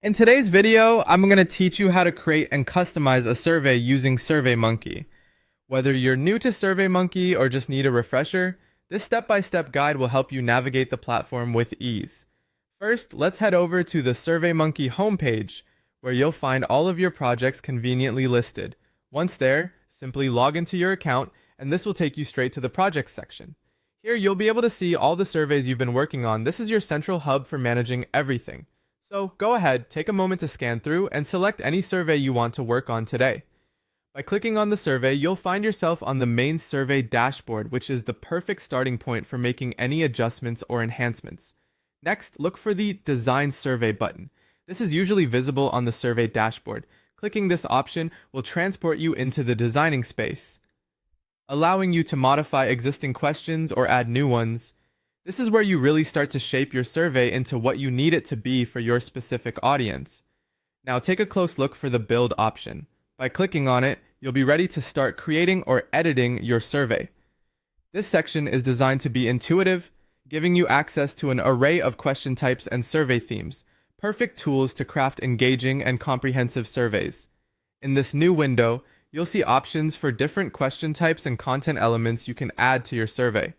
In today's video, I'm going to teach you how to create and customize a survey using Surveymonkey. Whether you're new to Surveymonkey or just need a refresher, this step-by-step guide will help you navigate the platform with ease. First, let's head over to the Surveymonkey homepage, where you'll find all of your projects conveniently listed. Once there, simply log into your account, and this will take you straight to the projects section. Here, you'll be able to see all the surveys you've been working on. This is your central hub for managing everything. So go ahead, take a moment to scan through and select any survey you want to work on today. By clicking on the survey, you'll find yourself on the main survey dashboard, which is the perfect starting point for making any adjustments or enhancements. Next, look for the Design Survey button. This is usually visible on the survey dashboard. Clicking this option will transport you into the designing space, allowing you to modify existing questions or add new ones. This is where you really start to shape your survey into what you need it to be for your specific audience. Now take a close look for the Build option. By clicking on it, you'll be ready to start creating or editing your survey. This section is designed to be intuitive, giving you access to an array of question types and survey themes, perfect tools to craft engaging and comprehensive surveys. In this new window, you'll see options for different question types and content elements you can add to your survey.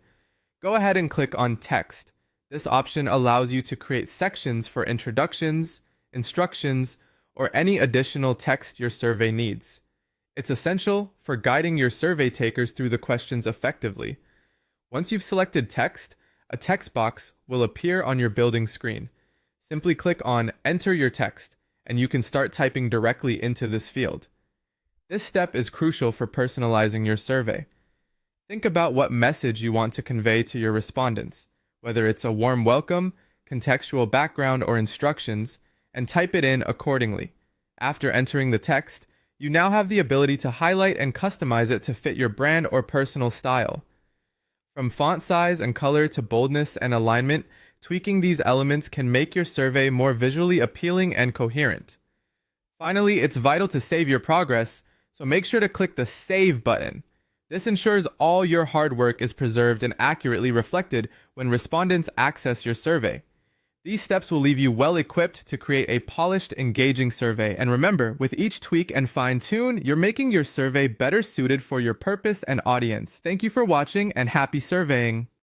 Go ahead and click on Text. This option allows you to create sections for introductions, instructions, or any additional text your survey needs. It's essential for guiding your survey takers through the questions effectively. Once you've selected text, a text box will appear on your building screen. Simply click on Enter your text, and you can start typing directly into this field. This step is crucial for personalizing your survey. Think about what message you want to convey to your respondents, whether it's a warm welcome, contextual background, or instructions, and type it in accordingly. After entering the text, you now have the ability to highlight and customize it to fit your brand or personal style. From font size and color to boldness and alignment, tweaking these elements can make your survey more visually appealing and coherent. Finally, it's vital to save your progress, so make sure to click the Save button. This ensures all your hard work is preserved and accurately reflected when respondents access your survey. These steps will leave you well equipped to create a polished, engaging survey. And remember, with each tweak and fine-tune, you're making your survey better suited for your purpose and audience. Thank you for watching and happy surveying!